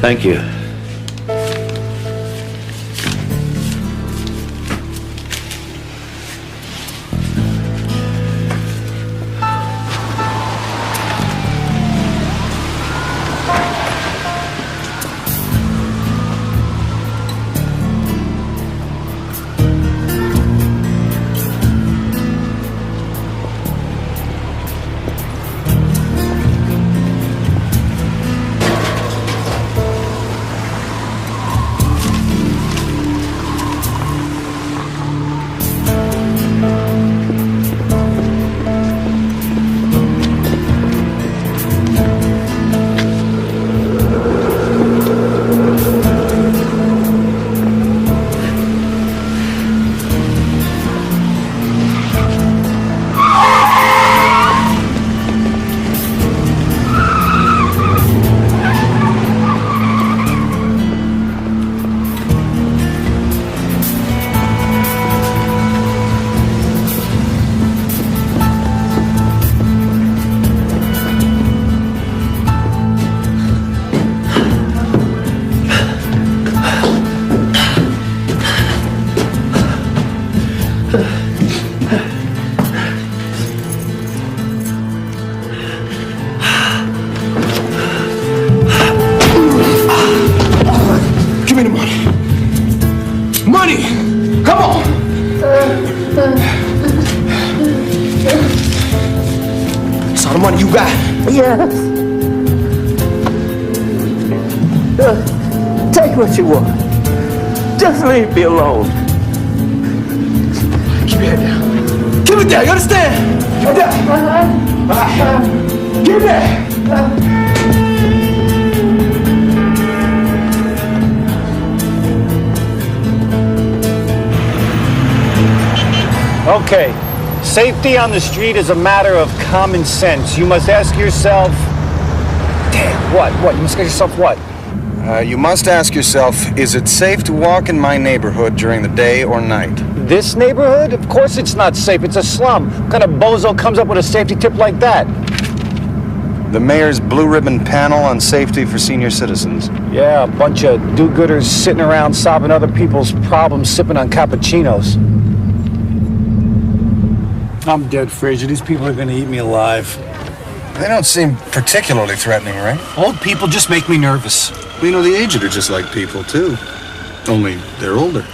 Thank you. Money you got? Yes. Take what you want. Just leave me alone. Keep your head down. Keep it down, you understand? Keep it down. All right. Keep it down. Okay. Safety on the street is a matter of common sense. You must ask yourself... Damn, what? You must ask yourself what? You must ask yourself, is it safe to walk in my neighborhood during the day or night? This neighborhood? Of course it's not safe. It's a slum. What kind of bozo comes up with a safety tip like that? The mayor's blue ribbon panel on safety for senior citizens. Yeah, a bunch of do-gooders sitting around solving other people's problems, sipping on cappuccinos. I'm dead, Frazier. These people are gonna eat me alive. They don't seem particularly threatening, right? Old people just make me nervous. Well, you know, the aged are just like people, too. Only they're older.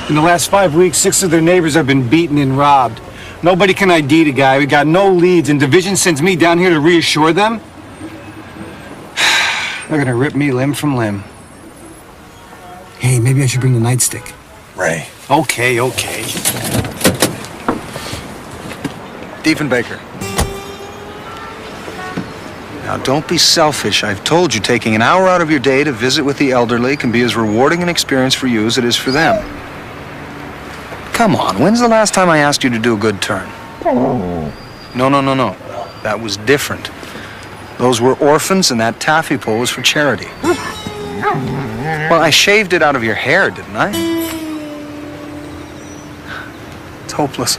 In the last 5 weeks, 6 of their neighbors have been beaten and robbed. Nobody can ID the guy. We got no leads, and Division sends me down here to reassure them. They're gonna rip me limb from limb. Hey, maybe I should bring the nightstick. Ray. Okay. Diefenbaker. Now, don't be selfish. I've told you taking an hour out of your day to visit with the elderly can be as rewarding an experience for you as it is for them. Come on, when's the last time I asked you to do a good turn? No. That was different. Those were orphans, and that taffy pull was for charity. Well, I shaved it out of your hair, didn't I? It's hopeless.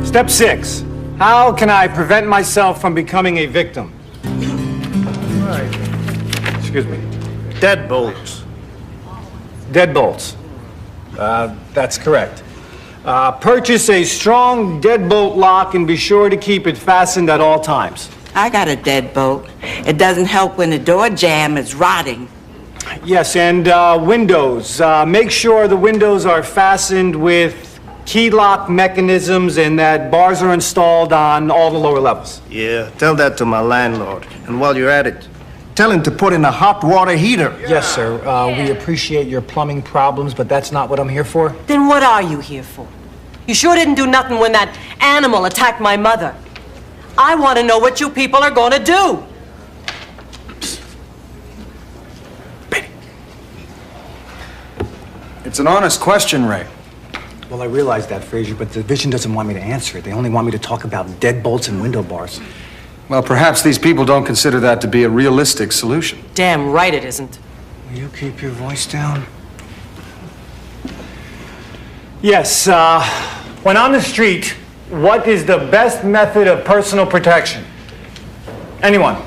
Step 6. How can I prevent myself from becoming a victim? Right. Excuse me. Deadbolts. Deadbolts. That's correct. Purchase a strong deadbolt lock and be sure to keep it fastened at all times. I got a deadbolt. It doesn't help when the door jamb is rotting. Yes, and windows. Make sure the windows are fastened with key lock mechanisms and that bars are installed on all the lower levels. Yeah, tell that to my landlord. And while you're at it, tell him to put in a hot water heater. Yes, sir. We appreciate your plumbing problems, but that's not what I'm here for. Then what are you here for? You sure didn't do nothing when that animal attacked my mother. I want to know what you people are going to do. It's an honest question, Ray. Well, I realize that, Frazier, but the division doesn't want me to answer it. They only want me to talk about deadbolts and window bars. Well, perhaps these people don't consider that to be a realistic solution. Damn right it isn't. Will you keep your voice down? Yes, when on the street, what is the best method of personal protection? Anyone?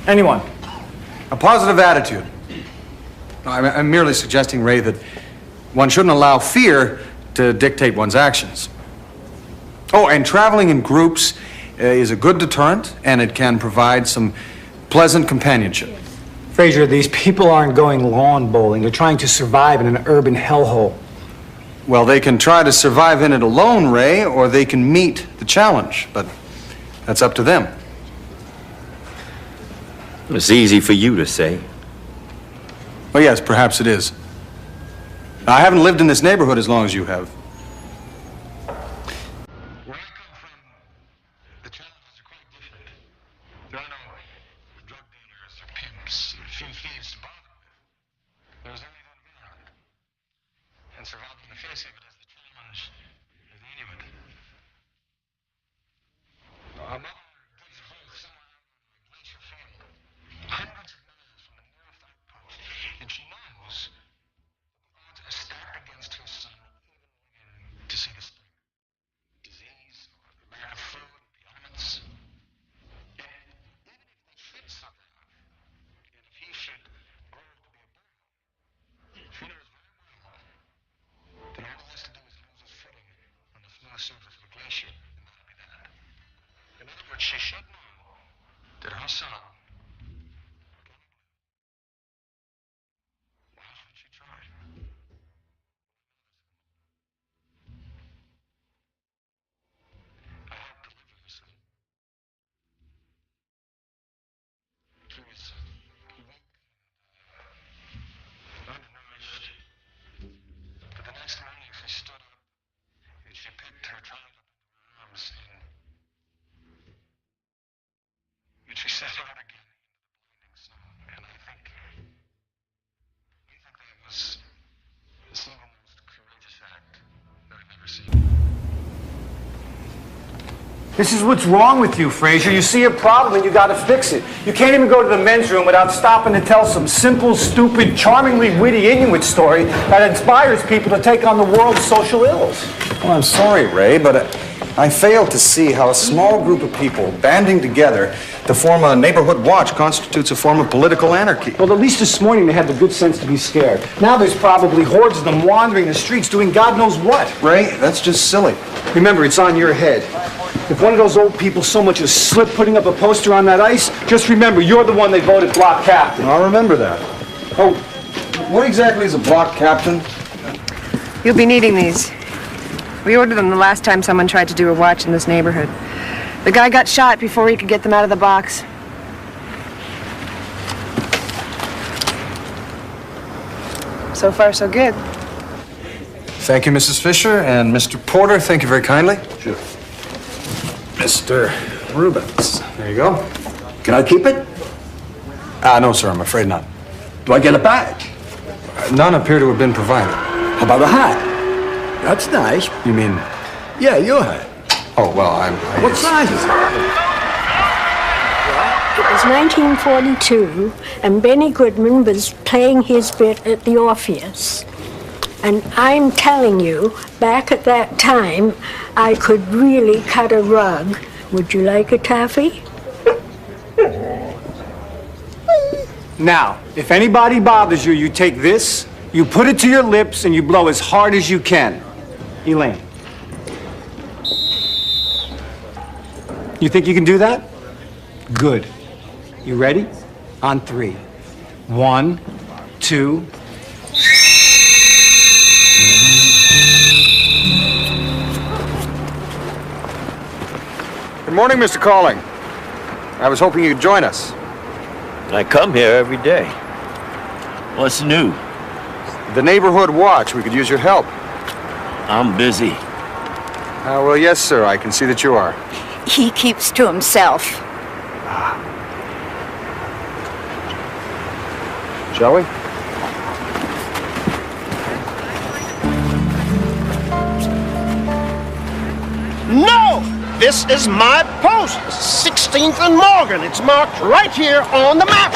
Anyone? A positive attitude. I'm merely suggesting, Ray, that one shouldn't allow fear to dictate one's actions. Oh, and traveling in groups is a good deterrent, and it can provide some pleasant companionship. Frazier, these people aren't going lawn bowling. They're trying to survive in an urban hellhole. Well, they can try to survive in it alone, Ray, or they can meet the challenge, but that's up to them. It's easy for you to say. Well, yes, perhaps it is. I haven't lived in this neighborhood as long as you have. Where I come from, the challenges are quite different. There are no drug dealers or pimps or few thieves to bother with. There's only the environment. And surviving the face of it is the challenge of the Inuit. Our mother gives birth somewhere out in a glacier field, hundreds of miles from the nearest outpost, and she knows the odds are stacked against her son even to see the spring. Disease, or the lack of food, the elements. And even if they should survive, and if he should grow to be a boy, she knows very well that all he has to do is lose his footing on the smooth surface of a glacier, and that'll be that. In other words, she should know that her son. Why should she try? I helped deliver her son. He was weak and undernourished. But the next morning she stood up and she picked her child up into her arms and she set out again into the blinding snow. And I think that was the single most courageous act that I've ever seen. This is what's wrong with you, Frazier. You see a problem and you gotta fix it. You can't even go to the men's room without stopping to tell some simple, stupid, charmingly witty Inuit story that inspires people to take on the world's social ills. Well, I'm sorry, Ray, but I fail to see how a small group of people banding together to form a neighborhood watch constitutes a form of political anarchy. Well, at least this morning they had the good sense to be scared. Now there's probably hordes of them wandering the streets doing God knows what. Ray, that's just silly. Remember, it's on your head. If one of those old people so much as slipped putting up a poster on that ice, just remember, you're the one they voted block captain. I'll remember that. Oh, what exactly is a block captain? You'll be needing these. We ordered them the last time someone tried to do a watch in this neighborhood. The guy got shot before he could get them out of the box. So far, so good. Thank you, Mrs. Fisher, and Mr. Porter, thank you very kindly. Sure. Mr. Rubens, there you go. Can I keep it? No, sir, I'm afraid not. Do I get a badge? None appear to have been provided. How about a hat? That's nice. You mean? Yeah, your hat. Oh, well, What size is it? It was 1942, and Benny Goodman was playing his bit at the Orpheus. And I'm telling you, back at that time, I could really cut a rug. Would you like a taffy? Now, if anybody bothers you, you take this, you put it to your lips, and you blow as hard as you can. Elaine. You think you can do that? Good. You ready? On 3. 1, 2. Good morning, Mr. Calling. I was hoping you'd join us. I come here every day. What's new? The neighborhood watch. We could use your help. I'm busy. Well, yes, sir. I can see that you are. He keeps to himself. Shall we? No! This is my post, 16th and Morgan. It's marked right here on the map.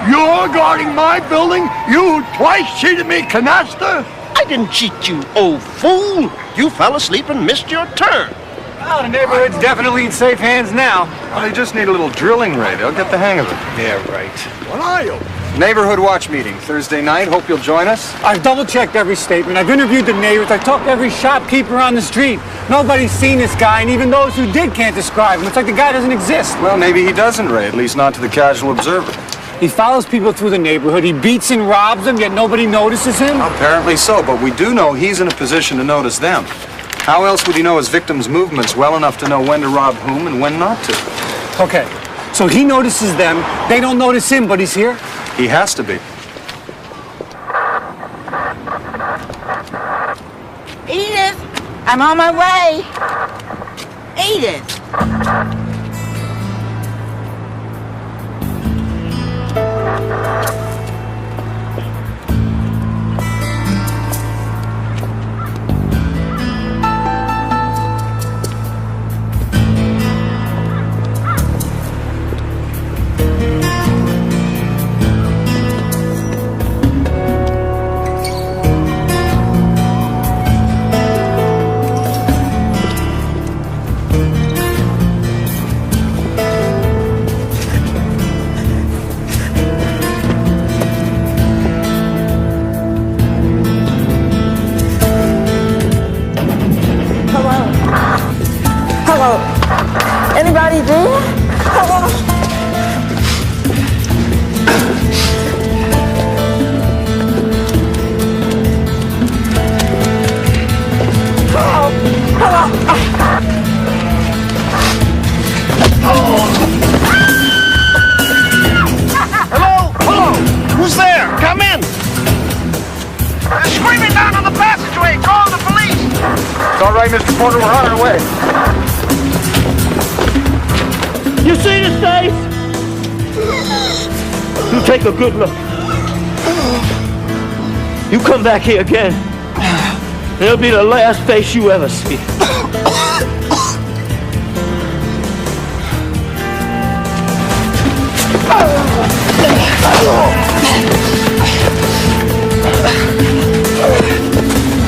You're guarding my building? You twice cheated me, canasta? I didn't cheat you, old fool. You fell asleep and missed your turn. Well, the neighborhood's definitely in safe hands now. Well, they just need a little drilling, Ray. They'll get the hang of it. Yeah, right. What are you? Neighborhood watch meeting, Thursday night. Hope you'll join us. I've double-checked every statement. I've interviewed the neighbors. I've talked to every shopkeeper on the street. Nobody's seen this guy, and even those who did can't describe him. It's like the guy doesn't exist. Well, maybe he doesn't, Ray. At least not to the casual observer. He follows people through the neighborhood. He beats and robs them, yet nobody notices him. Apparently so, but we do know he's in a position to notice them. How else would he know his victims' movements well enough to know when to rob whom and when not to? Okay, so he notices them. They don't notice him, but he's here? He has to be. Edith, I'm on my way. Edith. Anybody there? Hello? Hello? Who's there? Come in. They're screaming down on the passageway. Call the police. It's all right, Mr. Porter. We're on our way. You see this face? You take a good look. You come back here again, it'll be the last face you ever see.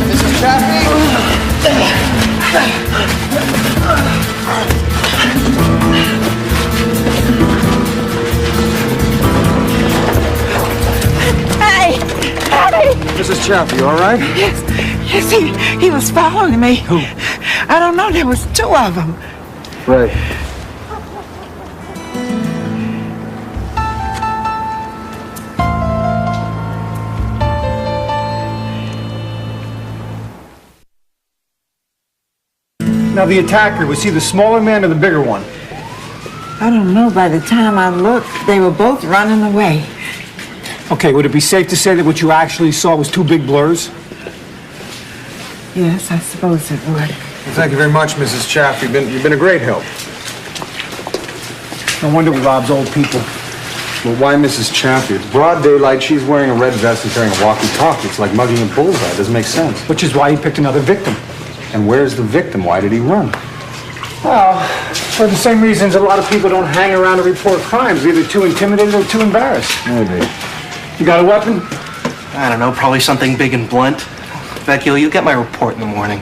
Mrs. Chaffee? Mrs. Chaffee, you all right? Yes, he was following me. Who? I don't know, there was two of them. Ray. Now, the attacker, was he the smaller man or the bigger one? I don't know, by the time I looked, they were both running away. Okay, would it be safe to say that what you actually saw was two big blurs? Yes, I suppose it would. Well, thank you very much, Mrs. Chaffee. You've been a great help. No wonder he robs old people. Well, why Mrs. Chaffee? It's broad daylight. She's wearing a red vest and carrying a walkie-talkie. It's like mugging a bullseye. It doesn't make sense. Which is why he picked another victim. And where's the victim? Why did he run? Well, for the same reasons a lot of people don't hang around to report crimes. Either too intimidated or too embarrassed. Maybe. You got a weapon? I don't know, probably something big and blunt. Vecchio, you'll get my report in the morning.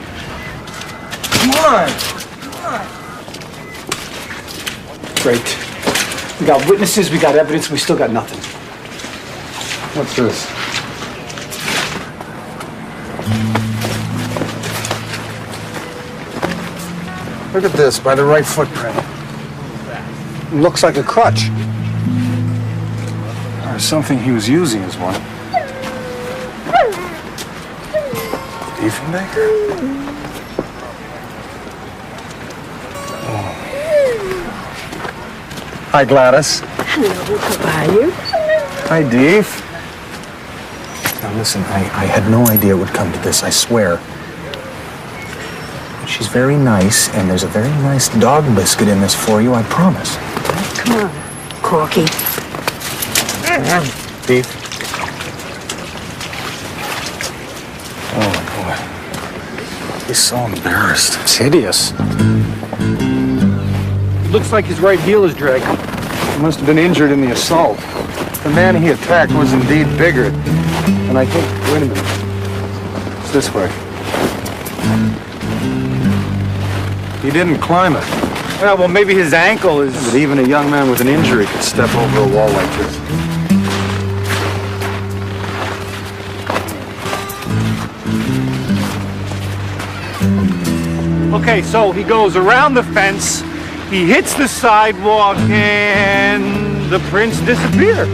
Come on. Great. We got witnesses, we got evidence, we still got nothing. What's this? Look at this, by the right footprint. Looks like a crutch. Or something he was using as one. Diefenbaker? Oh. Hi, Gladys. Hello, how are you? Hi, Deef. Now, listen, I had no idea it would come to this, I swear. She's very nice, and there's a very nice dog biscuit in this for you, I promise. Come on, Corky. Deef. Oh, boy. He's so embarrassed. It's hideous. Looks like his right heel is dragging. He must have been injured in the assault. The man he attacked was indeed bigger. And I think, wait a minute. It's this way. He didn't climb it. Well, maybe his ankle is... But even a young man with an injury could step over a wall like this. Okay, so he goes around the fence, he hits the sidewalk, and the prints disappear.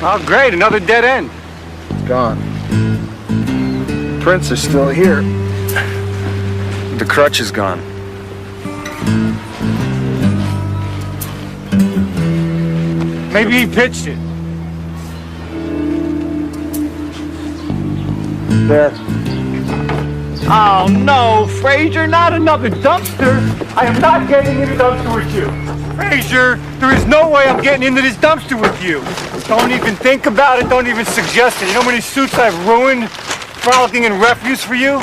Oh, great, another dead end. It's gone. Prints are still here. The crutch is gone. Maybe he pitched it. There. Oh no, Frazier, not another dumpster. I am not getting in a dumpster with you. Frazier, there is no way I'm getting into this dumpster with you. Don't even think about it, don't even suggest it. You know how many suits I've ruined frolicking in refuse for you?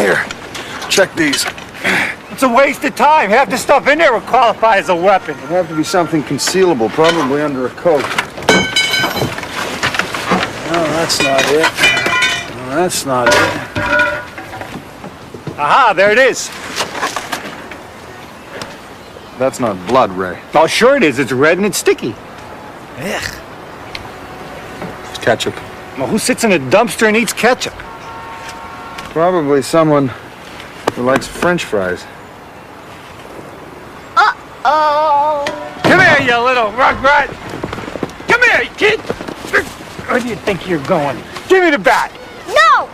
Here, check these. It's a waste of time. Half the stuff in there would qualify as a weapon. It'd have to be something concealable, probably under a coat. No, that's not it. No, that's not it. Aha, there it is. That's not blood, Ray. Oh, sure it is. It's red and it's sticky. Ugh. It's ketchup. Well, who sits in a dumpster and eats ketchup? Probably someone who likes French fries. Uh-oh. Come here, you little rugrat. Come here, kid. Where do you think you're going? Give me the bat. No.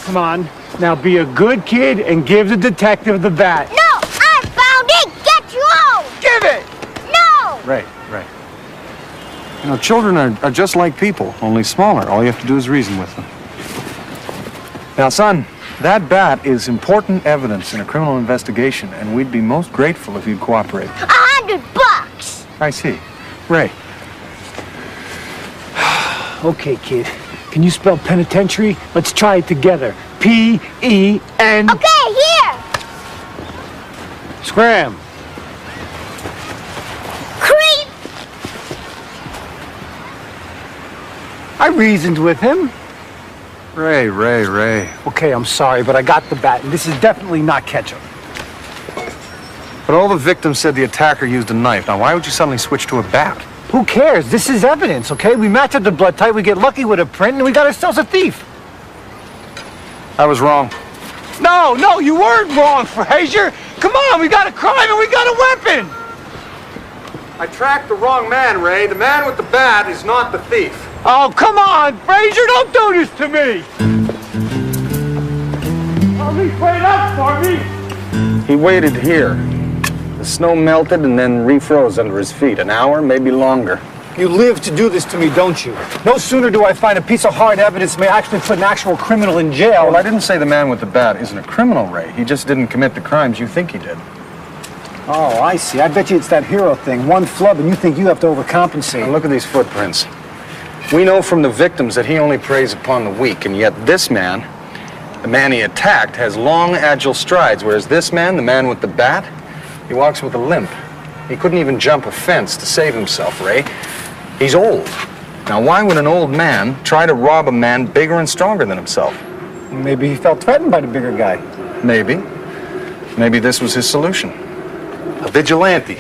Come on. Now be a good kid and give the detective the bat. No, I found it. Get you home. Give it. No. Ray. You know, children are just like people, only smaller. All you have to do is reason with them. Now, son, that bat is important evidence in a criminal investigation, and we'd be most grateful if you'd cooperate. $100. I see. Ray. Okay, kid. Can you spell penitentiary? Let's try it together. P-E-N... Okay, here. Scram. Creep. I reasoned with him. Ray. Okay, I'm sorry, but I got the bat, and this is definitely not ketchup. But all the victims said the attacker used a knife. Now, why would you suddenly switch to a bat? Who cares? This is evidence, okay? We match up the blood type, we get lucky with a print, and we got ourselves a thief. I was wrong. No, you weren't wrong, Frazier. Come on, we got a crime and we got a weapon. I tracked the wrong man, Ray. The man with the bat is not the thief. Oh, come on, Frazier, don't do this to me. Oh, he wait up for me. He waited here. The snow melted and then refroze under his feet. An hour, maybe longer. You live to do this to me, don't you? No sooner do I find a piece of hard evidence that may actually put an actual criminal in jail. Well, I didn't say the man with the bat isn't a criminal, Ray. He just didn't commit the crimes you think he did. Oh, I see. I bet you it's that hero thing. One flub and you think you have to overcompensate. Now, look at these footprints. We know from the victims that he only preys upon the weak, and yet this man, the man he attacked, has long, agile strides, whereas this man, the man with the bat, he walks with a limp. He couldn't even jump a fence to save himself, Ray. He's old. Now, why would an old man try to rob a man bigger and stronger than himself? Maybe he felt threatened by the bigger guy. Maybe. Maybe this was his solution. A vigilante.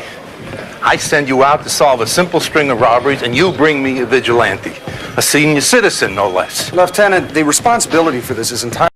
I send you out to solve a simple string of robberies, and you bring me a vigilante. A senior citizen, no less. Lieutenant, the responsibility for this is entirely